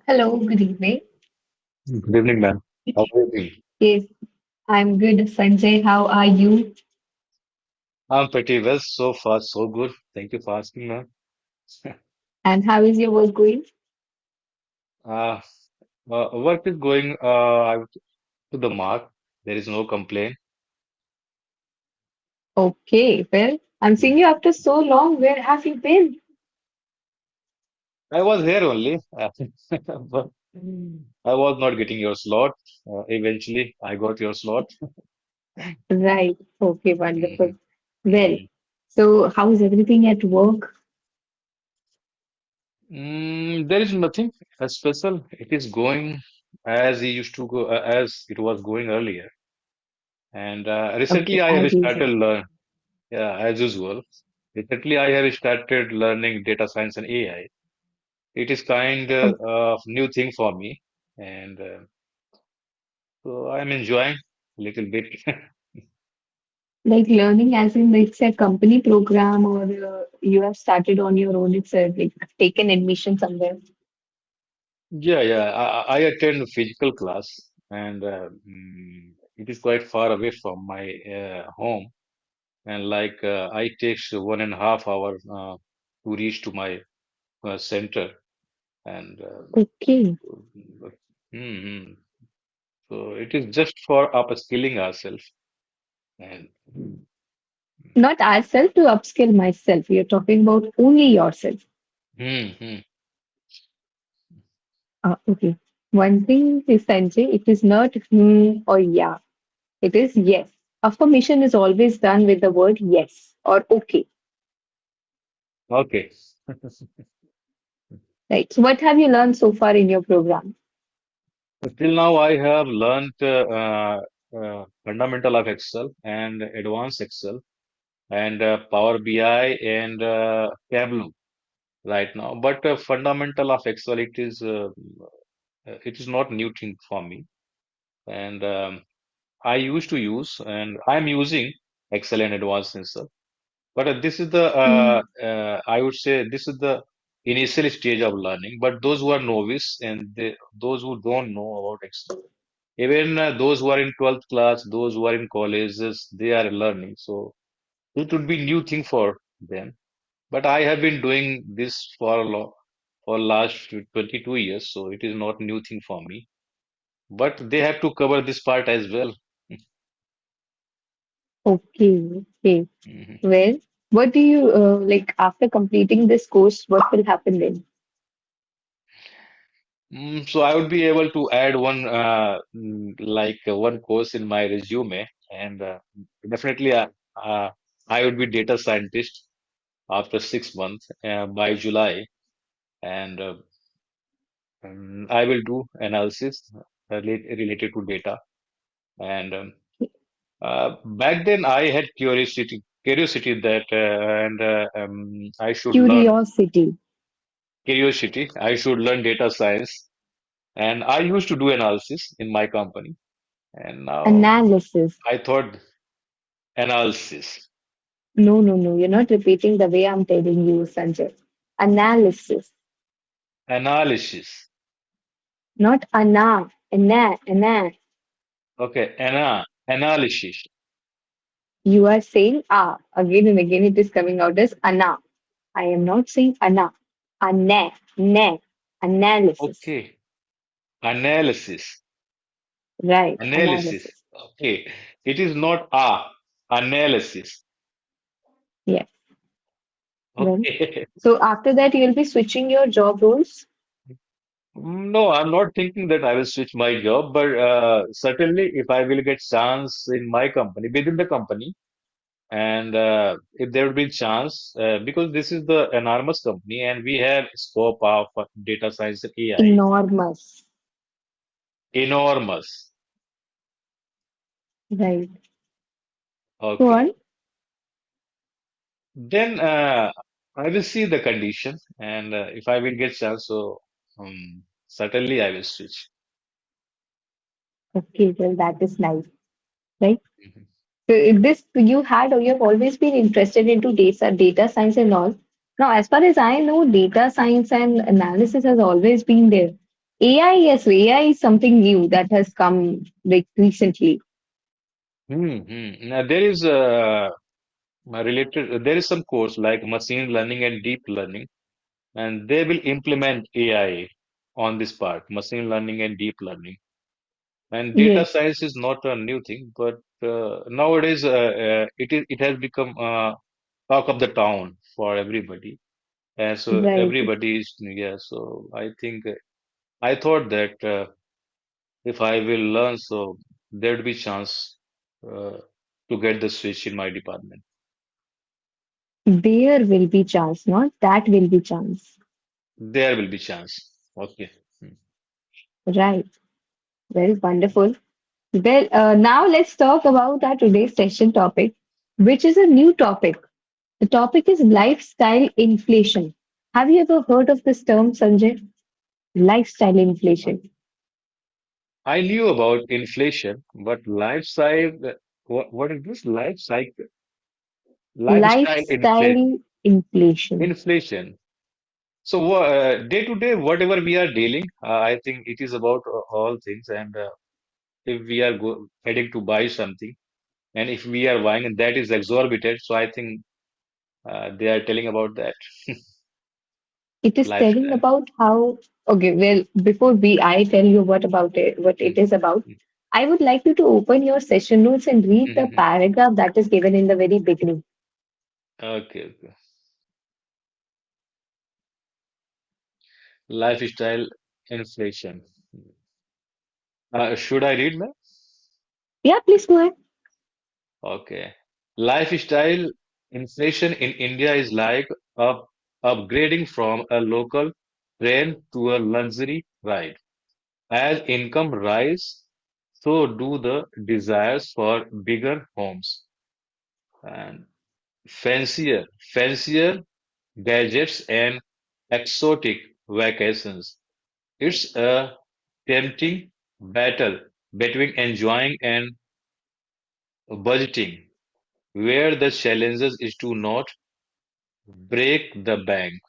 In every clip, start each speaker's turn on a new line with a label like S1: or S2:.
S1: Hello, good evening.
S2: Good evening, ma'am. How are you doing?
S1: Yes, I'm good. Sanjay, how are you?
S2: I'm pretty well. So far, so good. Thank you for asking, ma'am.
S1: And how is your work going?
S2: Uh, Work is going to the mark. There is no complaint.
S1: Okay, well, I'm seeing you after so long. Where have you been?
S2: I was here only, but I was not getting your slot. Eventually, I got your slot.
S1: Right. Okay,
S2: hmm
S1: wonderful. Well,
S2: hmm
S1: so how is everything at work?
S2: There is nothing special. It is going as it used to go, as it was going earlier. And recently,
S1: Okay,
S2: I have
S1: as
S2: started
S1: usual.
S2: learn. Yeah, as usual. Recently, I have started learning data science and AI. It is kind
S1: Oh,
S2: of new thing for me, and so I'm enjoying a little bit.
S1: like learning as in it's a company program or you have started on your own. It's like taken admission somewhere.
S2: Yeah, yeah. I attend physical class, and it is quite far away from my home, and I takes 1.5 hours to reach to my center, and
S1: Okay.
S2: mhm. So it is just for upskilling ourselves. And
S1: Not ourselves to upskill myself. You're talking about only yourself.
S2: hmm
S1: Okay. One thing is, Sanjay, it is not or yeah. It is yes. Affirmation is always done with the word yes or okay.
S2: Okay.
S1: Right. So what have you learned so far in your program?
S2: Till now, I have learned fundamental of Excel and advanced Excel and Power BI and Tableau right now. But fundamental of Excel, it is not new thing for me. And I used to use, and I'm using Excel and advanced Excel. But this is
S1: Mm,
S2: I would say this is the initial stage of learning. But those who are novice and those who don't know about Excel, even those who are in 12th class, those who are in colleges, they are learning. So it would be new thing for them. But I have been doing this for last 22 years, so it is not new thing for me. But they have to cover this part as well.
S1: okay. Okay.
S2: Mhm.
S1: Well, what do you like after completing this course? What will happen then?
S2: So I would be able to add one course in my resume, and definitely I would be data scientist after 6 months by July, and I will do analysis related to data. And back then I had curiosity that I should learn
S1: Curiosity,
S2: curiosity. I should learn data science, and I used to do analysis in my company. And now
S1: analysis.
S2: I thought analysis,
S1: No, no, no. You're not repeating the way I'm telling you, Sanjay. Analysis,
S2: analysis.
S1: not ana.
S2: Okay, analysis.
S1: You are saying again and again. It is coming out as ana. I am not saying ana. Ne. Analysis.
S2: Okay, analysis,
S1: Right.
S2: analysis.
S1: Analysis.
S2: Okay, it is not analysis.
S1: Yes. Well,
S2: Okay.
S1: so after that, you'll be switching your job roles.
S2: No, I'm not thinking that I will switch my job, but certainly if I will get chance in my company, within the company, and if there will be chance, because this is the enormous company and we have scope of data science and AI,
S1: Enormous.
S2: enormous.
S1: Right. Go
S2: Okay.
S1: on.
S2: Then I will see the condition, and if I will get chance, so certainly I will switch.
S1: Okay. Well, that is nice. Right.
S2: Mhm.
S1: So if this you had or you have always been interested into data science and all. Now, as far as I know, data science and analysis has always been there. AI, yes, AI is something new that has come like recently.
S2: Now, there is some course like machine learning and deep learning, and they will implement AI on this part, machine learning and deep learning. And data
S1: Yes,
S2: science is not a new thing, but nowadays it has become talk of the town for everybody. And so
S1: right.
S2: everybody is, yeah. So I think I thought that if I will learn, so there would be chance uh, to get the switch in my department.
S1: There will be chance, not that will be chance.
S2: There will be chance. Okay. Hmm.
S1: Right. Very wonderful. Well, now let's talk about our today's session topic, which is a new topic. The topic is lifestyle inflation. Have you ever heard of this term, Sanjay? Lifestyle inflation.
S2: I knew about inflation, but what is this? Lifestyle
S1: Lifestyle inflation.
S2: inflation. So, day to day, whatever we are dealing, I think it is about all things. And if we are heading to buy something, and if we are buying and that is exorbitant, so I think they are telling about that
S1: It is telling
S2: lifestyle.
S1: about how, okay, well, before I tell you what about it, what it is about, I would like you to open your session notes and read the paragraph that is given in the very beginning.
S2: Okay, okay. Lifestyle inflation. Should I read, ma'am?
S1: Yeah, please go ahead.
S2: Okay. Lifestyle inflation in India is like up upgrading from a local train to a luxury ride. As income rise, so do the desires for bigger homes and fancier gadgets and exotic vacations. It's a tempting battle between enjoying and budgeting, where the challenges is to not break the bank.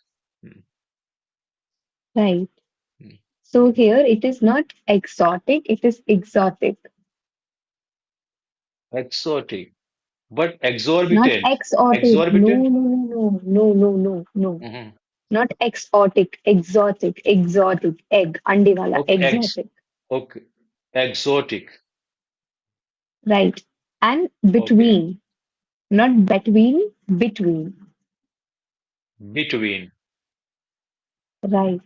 S2: Hmm,
S1: Right.
S2: hmm.
S1: So here it is not exotic, it is exotic.
S2: Exotic, but
S1: Not
S2: exorbitant.
S1: exotic. No,
S2: Exorbitant?
S1: no, no, no, no, no, no.
S2: Mhm.
S1: Not exotic, exotic, exotic. Egg, ande wala,
S2: Okay,
S1: exotic.
S2: okay, exotic.
S1: Right. And
S2: Okay,
S1: between, not between, between.
S2: between.
S1: Right.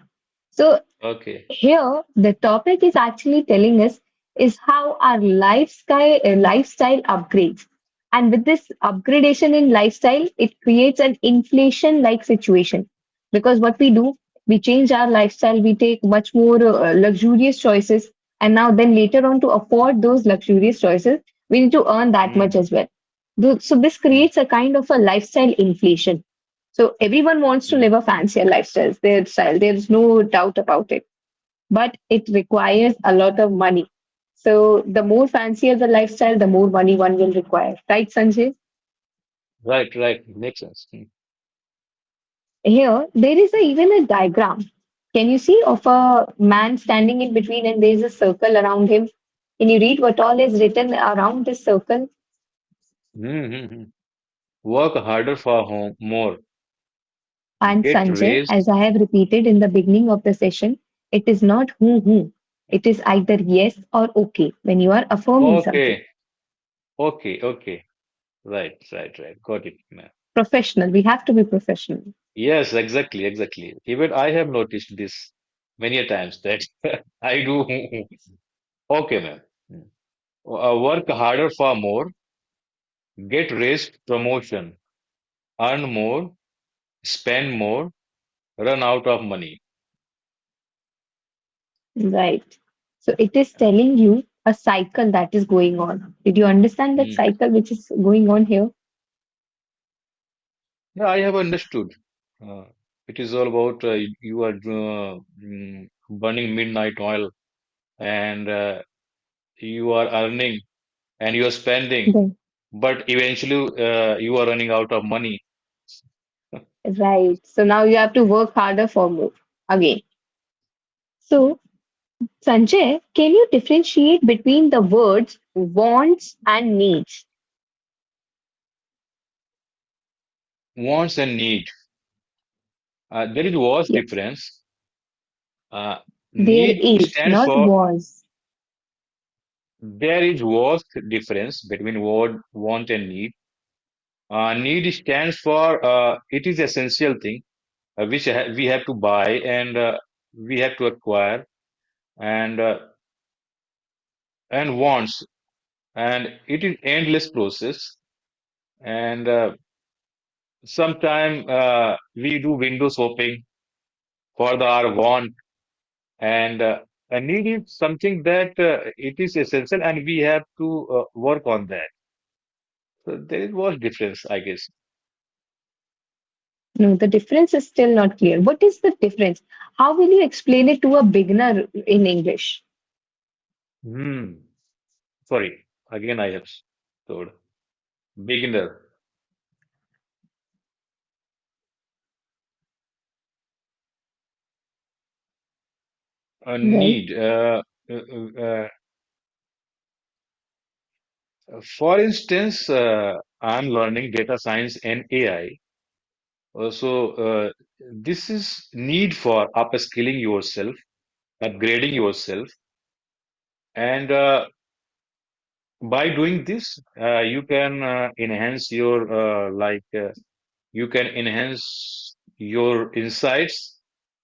S1: So
S2: Okay.
S1: here, the topic is actually telling us is how our lifestyle upgrades. And with this upgradation in lifestyle, it creates an inflation-like situation. Because what we do, we change our lifestyle, we take much more luxurious choices, and now then later on to afford those luxurious choices, we need to earn that much
S2: Hmm,
S1: as well. So this
S2: hmm,
S1: creates a kind of a lifestyle inflation. So everyone wants to
S2: hmm.
S1: live a fancier lifestyle, their style. There's no doubt about it, but it requires a lot of money. So the more fancier the lifestyle, the more money one will require. Right, Sanjay?
S2: Right, right. Makes sense. Hmm.
S1: Here, there is even a diagram. Can you see of a man standing in between and there is a circle around him? Can you read what all is written around this circle?
S2: Hmm, hmm, hmm. Work harder for home more.
S1: And
S2: Get
S1: Sanjay,
S2: raised.
S1: as I have repeated in the beginning of the session, it is not who. It is either yes or okay when you are affirming something.
S2: Okay, okay. Right. Got it, ma'am.
S1: Professional. We have to be professional.
S2: Yes, exactly. Even I have noticed this many a times that I do. Okay, ma'am. Work harder for more, get raised, promotion, earn more, spend more, run out of money.
S1: Right. So it is telling you a cycle that is going on. Did you understand that
S2: Hmm.
S1: cycle which is going on here?
S2: Yeah, I have understood. Uh, it is all about you are burning midnight oil and you are earning and you are spending,
S1: Right.
S2: but eventually you are running out of money.
S1: Right. So now you have to work harder for more again. So Sanjay, can you differentiate between the words wants and needs?
S2: Wants and need. There is was
S1: Yes,
S2: difference. Uh,
S1: there
S2: need
S1: is,
S2: stands
S1: not
S2: for
S1: was.
S2: there is was difference between want and need. Need stands for it is essential thing which we have to buy and we have to acquire and wants, and it is endless process, and sometime we do window shopping for the our want, and a need is something that it is essential and we have to work on that. So there was difference, I guess.
S1: No, the difference is still not clear. What is the difference? How will you explain it to a beginner in English?
S2: Hmm. Sorry, again I have told beginner. A
S1: Well,
S2: need. For instance, I'm learning data science and AI. So this is need for upskilling yourself, upgrading yourself, and by doing this, you can enhance your you can enhance your insights,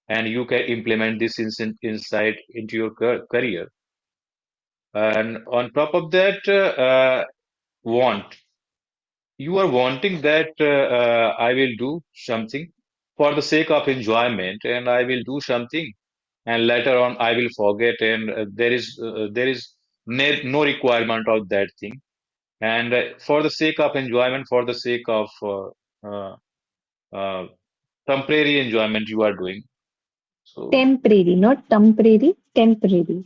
S2: and you can implement this insight into your career. And on top of that, want. You are wanting that I will do something for the sake of enjoyment, and I will do something, and later on I will forget, and there is no requirement of that thing, and for the sake of enjoyment, for the sake of uh, uh, temporary enjoyment, you are doing so.
S1: temporary, not temporary, temporary.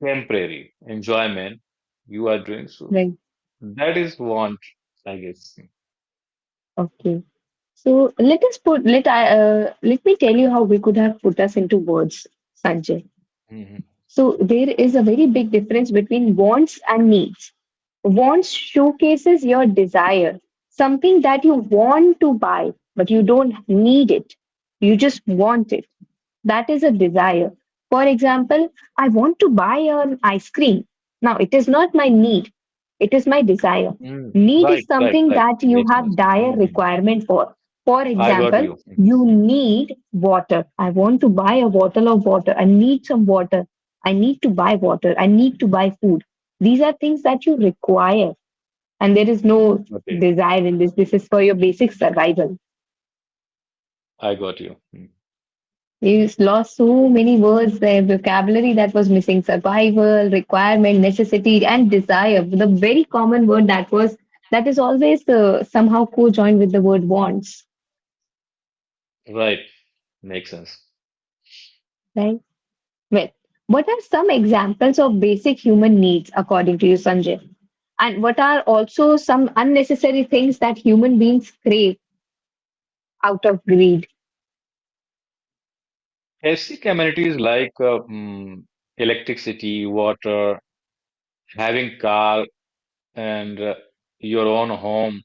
S2: Temporary enjoyment you are doing so.
S1: Right.
S2: That is want, I guess.
S1: Okay. So let me tell you how we could have put us into words, Sanjay.
S2: Hmm.
S1: So there is a very big difference between wants and needs. Wants showcases your desire, something that you want to buy, but you don't need it. You just want it. That is a desire. For example, I want to buy an ice cream. Now, it is not my need, it is my desire.
S2: Mm.
S1: Need is
S2: Right, right,
S1: something
S2: right.
S1: that you
S2: Makes
S1: have
S2: sense.
S1: dire
S2: Hmm.
S1: requirement for. For
S2: I got
S1: example,
S2: you.
S1: you need water. I want to buy a bottle of water. I need some water. I need to buy water. I need to buy food. These are things that you require. And there is no
S2: Okay,
S1: desire in this. This is for your basic survival.
S2: I got you. Mm.
S1: You lost so many words there, vocabulary that was missing survival, requirement, necessity, and desire. The very common word that is always somehow co-joined with the word wants,
S2: Right, makes sense.
S1: right? Well, what are some examples of basic human needs according to you, Sanjay? And what are also some unnecessary things that human beings crave out of greed?
S2: Basic amenities like electricity, water, having car, and your own home,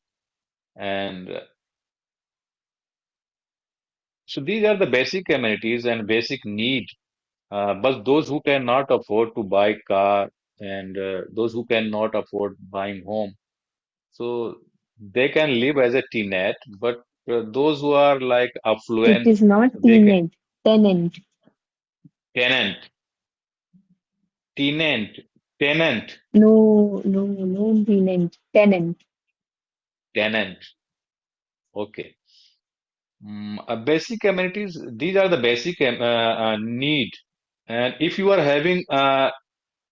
S2: and so these are the basic amenities and basic need. But those who cannot afford to buy car, and those who cannot afford buying home, so they can live as a tenant. But those who are like
S1: It
S2: affluent,
S1: is not
S2: they can
S1: tenant, tenant.
S2: tenant, tenant, tenant.
S1: No, no, no, tenant, tenant.
S2: Tenant. Okay. Basic amenities, these are the basic need. And if you are having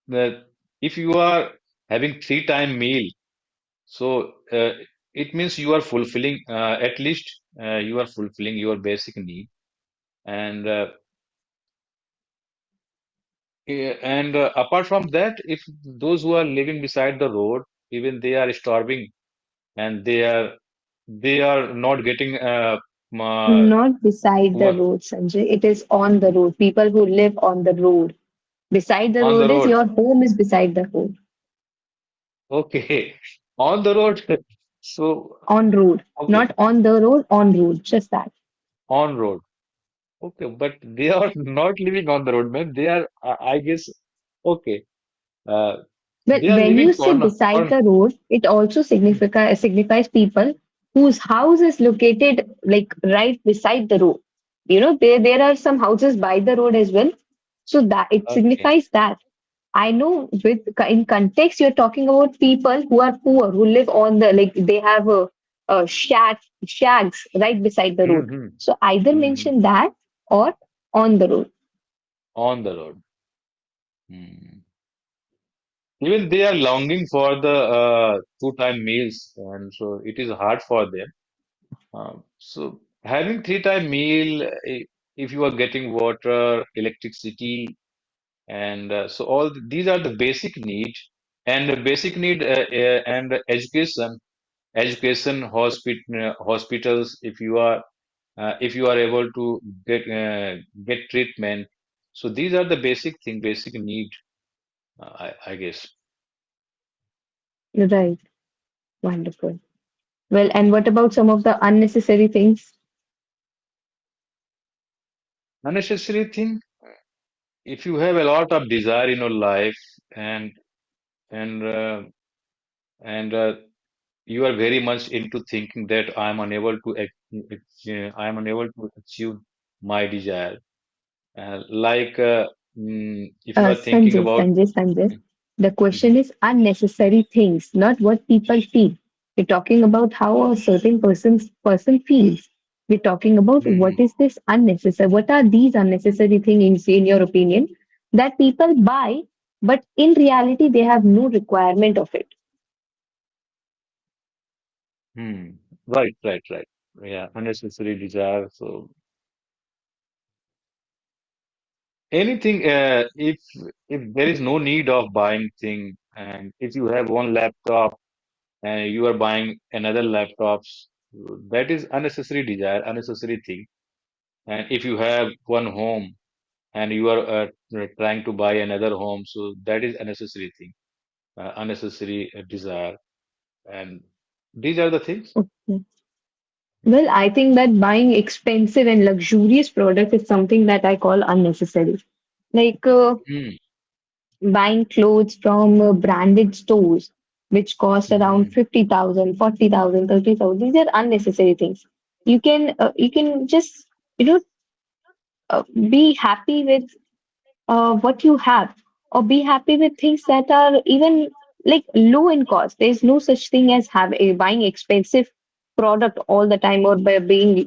S2: the if you are having three-time meal, so it means you are fulfilling at least you are fulfilling your basic need. And apart from that, if those who are living beside the road, even they are starving, and they are not getting uh,
S1: Not beside
S2: who
S1: the
S2: are
S1: road, Sanjay. It is on the road. People who live on the road. Beside the
S2: on the
S1: road is
S2: road.
S1: your home is beside the road.
S2: Okay, on the road. So,
S1: On road.
S2: okay,
S1: Not on the road, on road. Just that.
S2: on road. Okay, but they are not living on the road, man. They are, I guess, okay. Uh,
S1: Well,
S2: they are
S1: when
S2: living
S1: you say beside
S2: on.
S1: the road, it also signifies people whose house is located like right beside the road. You know, there are some houses by the road as well. So that it
S2: Okay.
S1: signifies that. I know with in context you're talking about people who are poor, who live on the like they have a shags right beside the road.
S2: Hmm.
S1: So either
S2: Hmm.
S1: mention that or on the road.
S2: On the road. Hmm. Even they are longing for the two-time meals, and so it is hard for them. So having three-time meal, if you are getting water, electricity, and so these are the basic need, and the basic need and education, hospitals. If you are able to get treatment, so these are the basic thing, basic need. I guess
S1: Right. Wonderful. Well, and what about some of the unnecessary things?
S2: unnecessary thing. If you have a lot of desire in your life and and uh, and you are very much into thinking that I am unable to achieve my desire. If you are thinking about.
S1: Sanjay. The question
S2: Mhm.
S1: is unnecessary things, not what people feel. We're talking about how a certain person feels. We're talking about what
S2: Mhm.
S1: is this unnecessary? What are these unnecessary things in your opinion that people buy, but in reality they have no requirement of it.
S2: Hmm. Right. Yeah, unnecessary desire. So anything, if there is no need of buying thing, and if you have one laptop and you are buying another laptops, that is unnecessary desire, unnecessary thing. And if you have one home and you are trying to buy another home, so that is unnecessary thing, unnecessary desire. And these are the things.
S1: Okay. Well, I think that buying expensive and luxurious products is something that I call unnecessary. Like
S2: Hmm.
S1: buying clothes from branded stores, which cost around
S2: Hmm.
S1: 50,000, 40,000, 30,000. These are unnecessary things. You can just you know be happy with what you have, or be happy with things that are even like low in cost. There's no such thing as buying expensive product all the time, or by being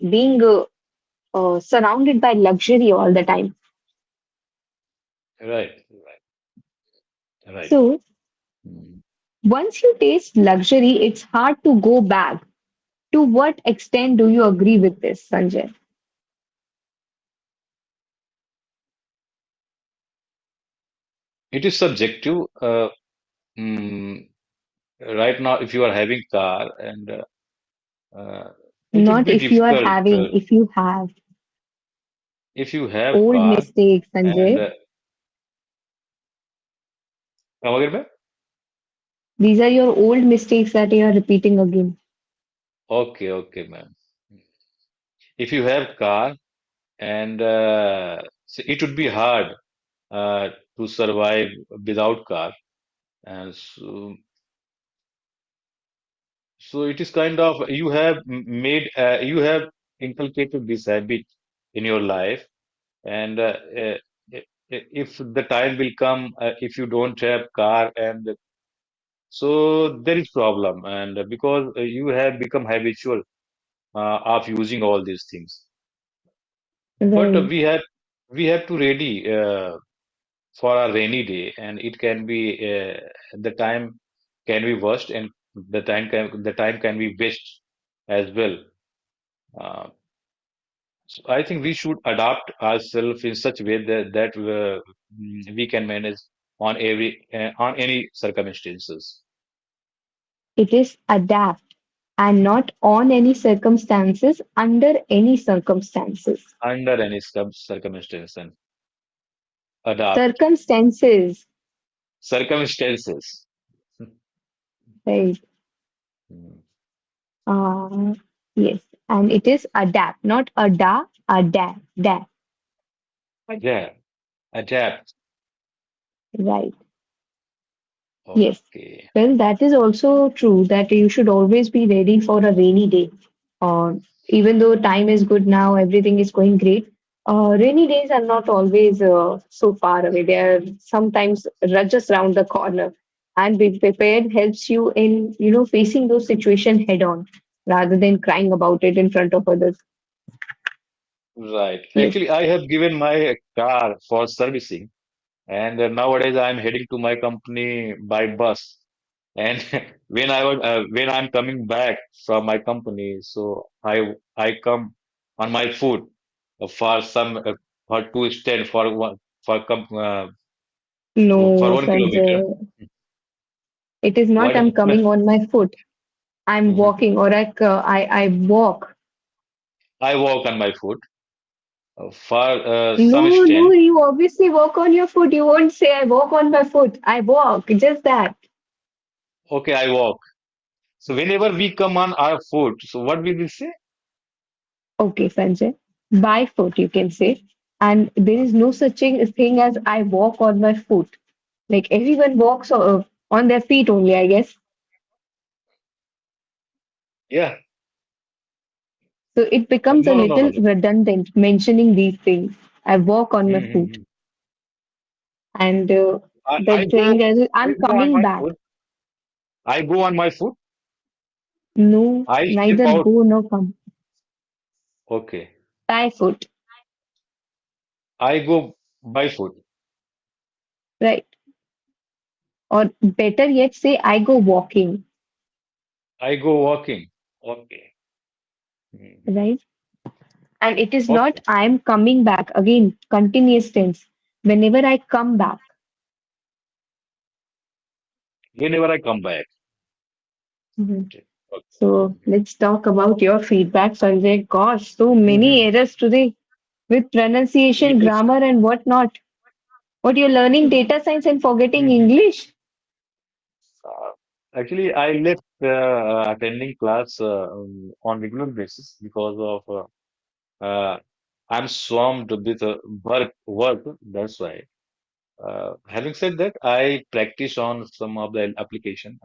S1: surrounded by luxury all the time.
S2: Right.
S1: So
S2: Hmm.
S1: once you taste luxury, it's hard to go back. To what extent do you agree with this, Sanjay?
S2: It is subjective. Mm, right now, if you are having car and it would
S1: Not
S2: be
S1: if you are
S2: difficult
S1: having, if you have
S2: if you have
S1: old
S2: car
S1: mistakes,
S2: and
S1: Sanjay.
S2: come again, ma'am?
S1: These are your old mistakes that you are repeating again.
S2: Okay, ma'am. If you have car and so it would be hard uh, to survive without car, and so it is kind of you have you have inculcated this habit in your life, and if the time will come, if you don't have car, and so there is problem, and because you have become habitual of using all these things. But
S1: Right.
S2: we have to ready for a rainy day, and it can be the time can be worst, and the time can be best as well. Uh, so I think we should adapt ourselves in such way that we can manage on any circumstances.
S1: It is adapt. and not on any circumstances, under any circumstances.
S2: Under any circumstances, and adapt.
S1: Circumstances,
S2: Circumstances.
S1: right?
S2: Mm.
S1: Uh, yes, and it is adapt, not adapt,
S2: Yeah, adapt.
S1: right? Yes.
S2: Okay.
S1: Well, that is also true that you should always be ready for a rainy day. Even though time is good now, everything is going great. Rainy days are not always so far away. They are sometimes just around the corner. And being prepared helps you in, facing those situations head on rather than crying about it in front of others.
S2: Right.
S1: Yes.
S2: Actually, I have given my car for servicing, and nowadays I'm heading to my company by bus. And when I'm coming back from my company, so I come on my foot for some for to stand for one for
S1: No,
S2: 1 kilometer.
S1: Sanjay. It is not
S2: What?
S1: I'm coming on my foot. I'm
S2: Mhm.
S1: walking or I walk.
S2: I walk on my foot for some
S1: No, no,
S2: stand.
S1: you obviously walk on your foot. You won't say I walk on my foot. I walk, just that.
S2: Okay, I walk. So whenever we come on our foot, so what we will say?
S1: Okay, Sanjay. By foot, you can say. And there is no such thing as I walk on my foot. Like everyone walks on their feet only, I guess.
S2: Yeah.
S1: So it becomes a
S2: No, no, no, no,
S1: little
S2: no.
S1: redundant mentioning these things. I walk on my foot.
S2: Mm-hmm.
S1: And
S2: I
S1: the
S2: go
S1: thing is,
S2: I
S1: I'm
S2: go on
S1: coming
S2: my
S1: back.
S2: foot. I go on my foot.
S1: No,
S2: I step
S1: neither
S2: out.
S1: go nor come.
S2: Okay.
S1: By foot,
S2: I go by foot.
S1: right? Or better yet, say I go walking,
S2: I go walking. Okay. Mhm.
S1: right? And it is not
S2: Okay.
S1: I'm coming back. Again, continuous tense. Whenever I come back.
S2: Whenever I come back.
S1: Mhm.
S2: Okay. Okay.
S1: So let's talk about your feedback, Sanjay. Gosh, so many
S2: Mm-hmm.
S1: errors today with pronunciation,
S2: Yes.
S1: grammar, and whatnot. What you're learning data science and forgetting
S2: Mm-hmm.
S1: English?
S2: Actually, I left attending class on regular basis because of I'm swamped with work. That's why. Having said that, I practice on some of the application,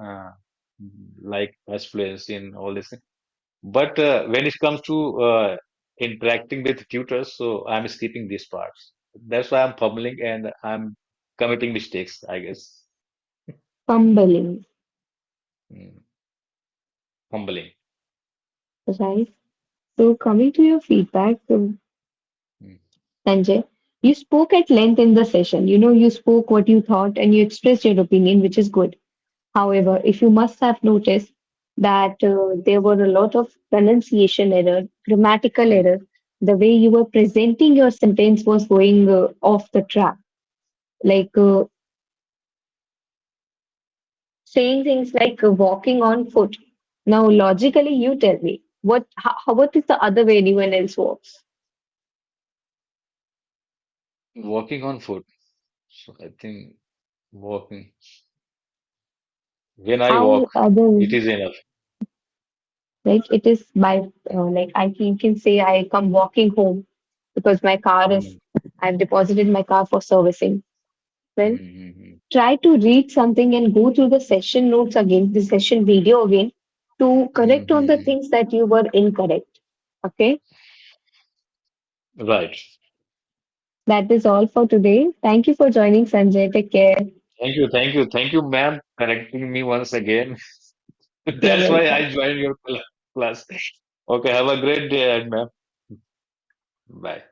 S2: like Fluency and all this thing. But when it comes to interacting with tutors, so I'm skipping these parts. That's why I'm fumbling and I'm committing mistakes, I guess.
S1: Fumbling,
S2: Mm, Fumbling.
S1: right? So coming to your feedback,
S2: Mm,
S1: Sanjay, you spoke at length in the session. You spoke what you thought and you expressed your opinion, which is good. However, if you must have noticed that there were a lot of pronunciation error, grammatical
S2: mm.
S1: error, the way you were presenting your sentence was going off the track, like saying things like walking on foot. Now, logically, you tell me what is the other way anyone else walks?
S2: Walking on foot. So I think walking. When I
S1: How
S2: walk,
S1: others,
S2: it is enough.
S1: like it is by like you can say I come walking home because my car is
S2: Mm,
S1: I've deposited my car for servicing. Well,
S2: mm,
S1: try to read something and go through the session notes again, the session video again, to
S2: mm,
S1: correct all the
S2: mm.
S1: things that you were incorrect. Okay,
S2: Right.
S1: that is all for today. Thank you for joining, Sanjay. Take care.
S2: Thank you, ma'am, correcting me once again.
S1: You're
S2: That's why
S1: welcome.
S2: I joined your class. Okay, have a great day, ma'am. Bye.